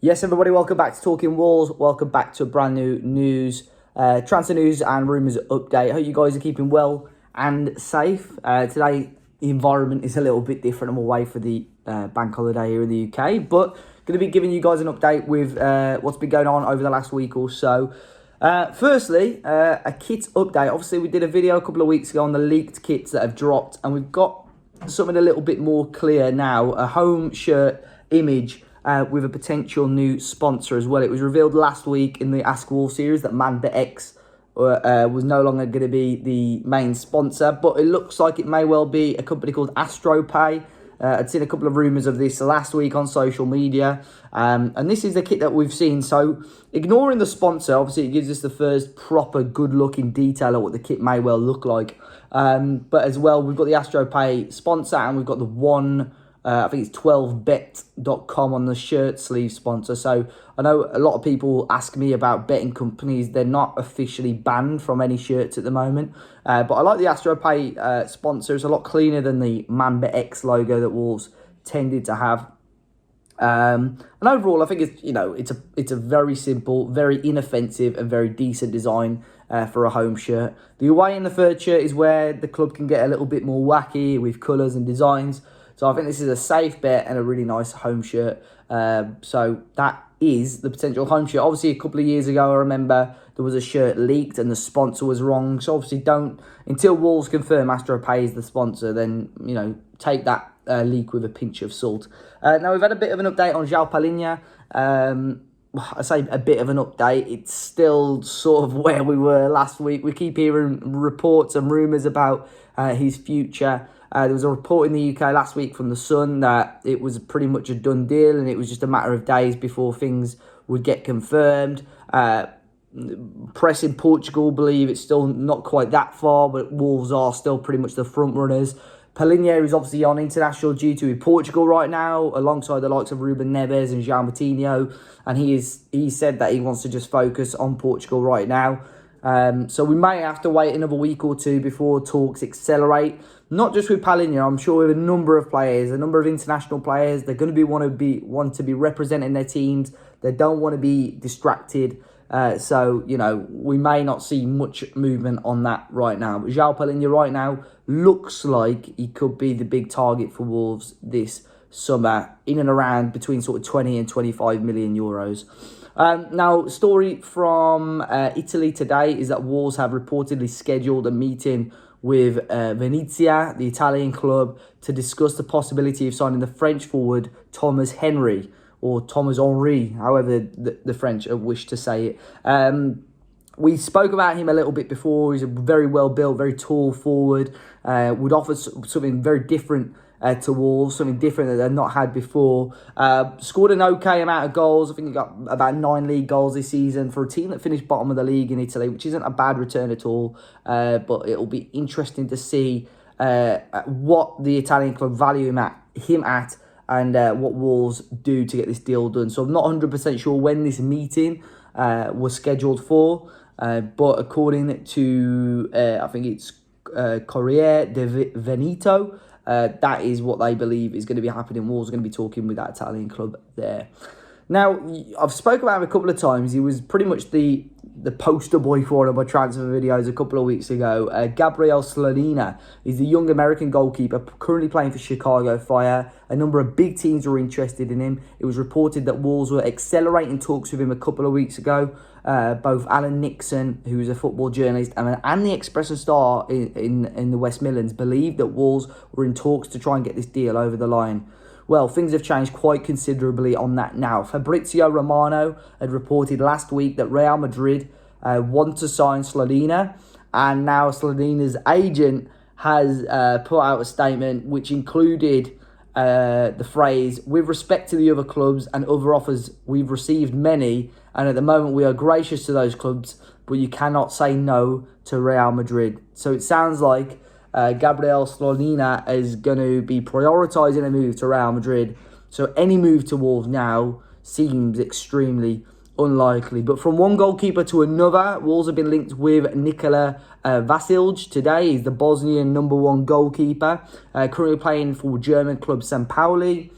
Yes, everybody, welcome back to Talking Wolves. Welcome back to a brand new transfer news and rumours update. I hope you guys are keeping well and safe. Today, the environment is a little bit different. I'm away for the bank holiday here in the UK, but going to be giving you guys an update with what's been going on over the last week or so. Firstly, a kit update. Obviously, we did a video a couple of weeks ago on the leaked kits that have dropped, and we've got something a little bit more clear now, a home shirt image with a potential new sponsor as well. It was revealed last week in the Ask Wolves series that ManBetX was no longer going to be the main sponsor, but it looks like it may well be a company called AstroPay. I'd seen a couple of rumours of this last week on social media, and this is the kit that we've seen. So ignoring the sponsor, obviously it gives us the first proper good look in detail at what the kit may well look like. But as well, we've got the AstroPay sponsor, and we've got the I think it's 12bet.com on the shirt sleeve sponsor. So I know a lot of people ask me about betting companies. They're not officially banned from any shirts at the moment. But I like the AstroPay sponsor. It's a lot cleaner than the ManBetX logo that Wolves tended to have. And overall, I think it's a very simple, very inoffensive and very decent design for a home shirt. The away and the third shirt is where the club can get a little bit more wacky with colours and designs. So I think this is a safe bet and a really nice home shirt. So that is the potential home shirt. Obviously, a couple of years ago, I remember there was a shirt leaked and the sponsor was wrong. So obviously, until Wolves confirm AstroPay is the sponsor, then, take that leak with a pinch of salt. Now, we've had a bit of an update on Joao Palhinha. I say a bit of an update. It's still sort of where we were last week. We keep hearing reports and rumours about his future. There was a report in the UK last week from The Sun that it was pretty much a done deal and it was just a matter of days before things would get confirmed. Press in Portugal believe it's still not quite that far, but Wolves are still pretty much the front runners. Palhinha is obviously on international duty with Portugal right now, alongside the likes of Ruben Neves and João Moutinho, and he said that he wants to just focus on Portugal right now. So we may have to wait another week or two before talks accelerate. Not just with Palhinha, I'm sure with a number of players, a number of international players. They're going to want to be representing their teams. They don't want to be distracted. So we may not see much movement on that right now. But Joao Palhinha right now looks like he could be the big target for Wolves this summer, in and around between sort of 20 and 25 million euros. Now, story from Italy today is that Wolves have reportedly scheduled a meeting with Venezia, the Italian club, to discuss the possibility of signing the French forward Thomas Henry, or Thomas Henry, however the French wish to say it. We spoke about him a little bit before. He's a very well-built, very tall forward. Would offer something very different to Wolves, something different that they've not had before. Scored an okay amount of goals. I think he got about 9 league goals this season for a team that finished bottom of the league in Italy, which isn't a bad return at all. But it'll be interesting to see what the Italian club value him at and what Wolves do to get this deal done. So I'm not 100% sure when this meeting was scheduled for, but according to, I think it's Corriere del Veneto, that is what they believe is going to be happening. Wolves are going to be talking with that Italian club there. Now, I've spoken about him a couple of times. He was pretty much the poster boy for one of my transfer videos a couple of weeks ago. Gabriel Slonina is the young American goalkeeper currently playing for Chicago Fire. A number of big teams were interested in him. It was reported that Wolves were accelerating talks with him a couple of weeks ago. Both Alan Nixon, who is a football journalist, and the Express and Star in the West Midlands believed that Wolves were in talks to try and get this deal over the line. Well, things have changed quite considerably on that now. Fabrizio Romano had reported last week that Real Madrid want to sign Slonina, and now Slonina's agent has put out a statement which included the phrase, "With respect to the other clubs and other offers, we've received many, and at the moment we are gracious to those clubs, but you cannot say no to Real Madrid." So it sounds like Gabriel Slonina is going to be prioritising a move to Real Madrid. So any move to Wolves now seems extremely unlikely. But from one goalkeeper to another, Wolves have been linked with Nicola Vasilj today. He's the Bosnian #1 goalkeeper, currently playing for German club St. Pauli.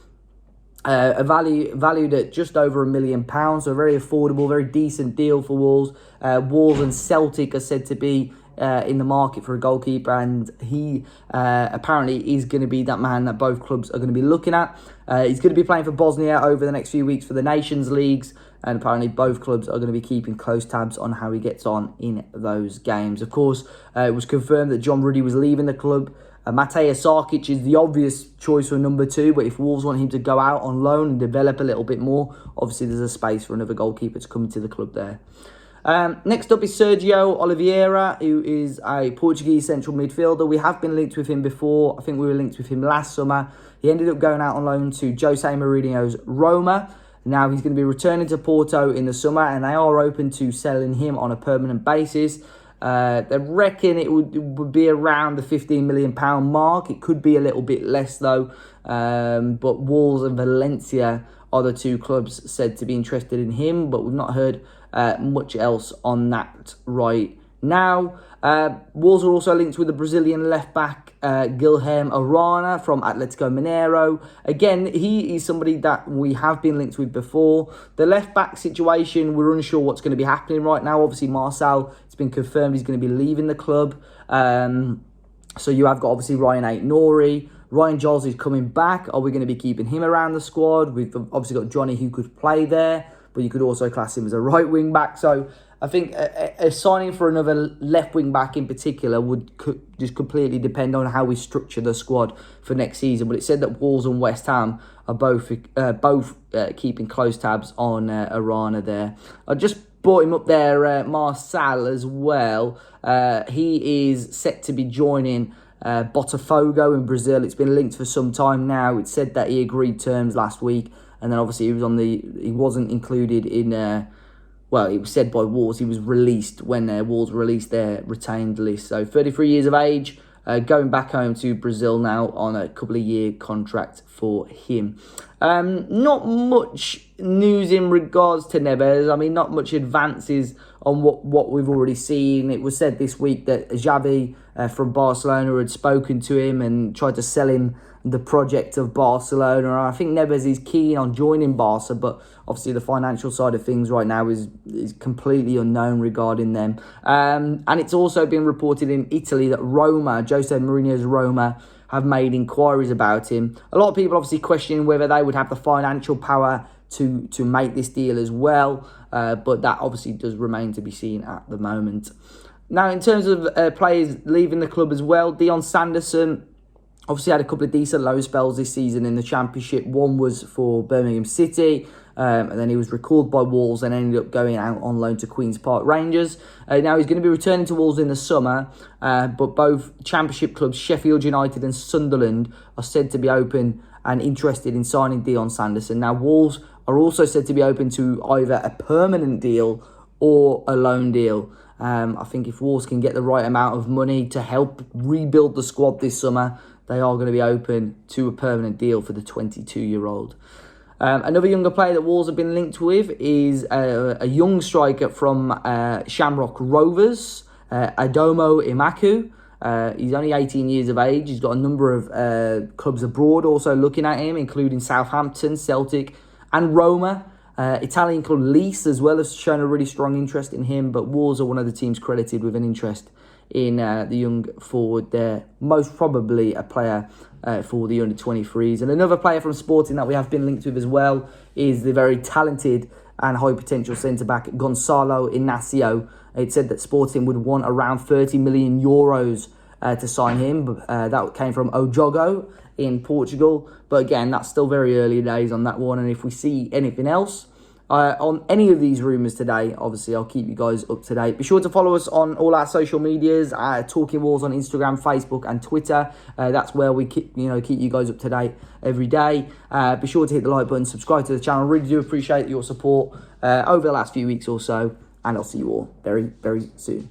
valued at just over £1 million, so a very affordable, very decent deal for Wolves. Wolves and Celtic are said to be in the market for a goalkeeper, and he apparently is going to be that man that both clubs are going to be looking at. He's going to be playing for Bosnia over the next few weeks for the Nations Leagues, and apparently both clubs are going to be keeping close tabs on how he gets on in those games. Of course, it was confirmed that John Ruddy was leaving the club. Matej Sarkic is the obvious choice for number 2, but if Wolves want him to go out on loan and develop a little bit more, obviously there's a space for another goalkeeper to come to the club there. Next up is Sergio Oliveira, who is a Portuguese central midfielder. We have been linked with him before. I think we were linked with him last summer. He ended up going out on loan to Jose Mourinho's Roma. Now he's going to be returning to Porto in the summer, and they are open to selling him on a permanent basis. They reckon it would be around the £15 million mark. It could be a little bit less though. But Wolves and Valencia are the 2 clubs said to be interested in him, but we've not heard much else on that right now. Wolves are also linked with the Brazilian left-back Guilherme Arana from Atletico Mineiro. Again, he is somebody that we have been linked with before. The left-back situation, we're unsure what's going to be happening right now. Obviously, Marcel, it's been confirmed he's going to be leaving the club. So you have got, obviously, Ryan Aït-Nouri. Ryan Giles is coming back. Are we going to be keeping him around the squad? We've obviously got Johnny, who could play there, but you could also class him as a right wing back. So I think a signing for another left wing back in particular would just completely depend on how we structure the squad for next season. But it said that Wolves and West Ham are both keeping close tabs on Arana there. I just brought him up there, Marcel as well. He is set to be joining Botafogo in Brazil. It's been linked for some time now. It said that he agreed terms last week, and then obviously he wasn't included in. Well, it was said by Wolves he was released when Wolves released their retained list. So 33 years of age, going back home to Brazil now on a couple of year contract for him. Not much news in regards to Neves. I mean, not much advances on what we've already seen. It was said this week that Xavi from Barcelona had spoken to him and tried to sell him the project of Barcelona. I think Neves is keen on joining Barca, but obviously the financial side of things right now is completely unknown regarding them. And it's also been reported in Italy that Roma, Jose Mourinho's Roma, have made inquiries about him. A lot of people obviously questioning whether they would have the financial power to make this deal as well, but that obviously does remain to be seen at the moment. Now, in terms of players leaving the club as well, Dion Sanderson obviously had a couple of decent low spells this season in the Championship. One was for Birmingham City, and then he was recalled by Wolves and ended up going out on loan to Queen's Park Rangers. Now he's going to be returning to Wolves in the summer, but both Championship clubs, Sheffield United and Sunderland, are said to be open and interested in signing Dion Sanderson. Now, Wolves are also said to be open to either a permanent deal or a loan deal. I think if Wolves can get the right amount of money to help rebuild the squad this summer, they are going to be open to a permanent deal for the 22-year-old. Another younger player that Wolves have been linked with is a young striker from Shamrock Rovers, Adomo Imaku. He's only 18 years of age. He's got a number of clubs abroad also looking at him, including Southampton, Celtic and Roma. Italian club Nice as well has shown a really strong interest in him, but Wolves are one of the teams credited with an interest in the young forward there. Most probably a player for the under-23s. And another player from Sporting that we have been linked with as well is the very talented and high potential centre-back Gonçalo Inácio. It said that Sporting would want around €30 million to sign him. That came from Ojogo in Portugal. But again, that's still very early days on that one. And if we see anything else on any of these rumours today, obviously I'll keep you guys up to date. Be sure to follow us on all our social medias, Talking Wolves on Instagram, Facebook and Twitter. That's where we keep you guys up to date every day. Be sure to hit the like button, subscribe to the channel. Really do appreciate your support over the last few weeks or so, and I'll see you all very, very soon.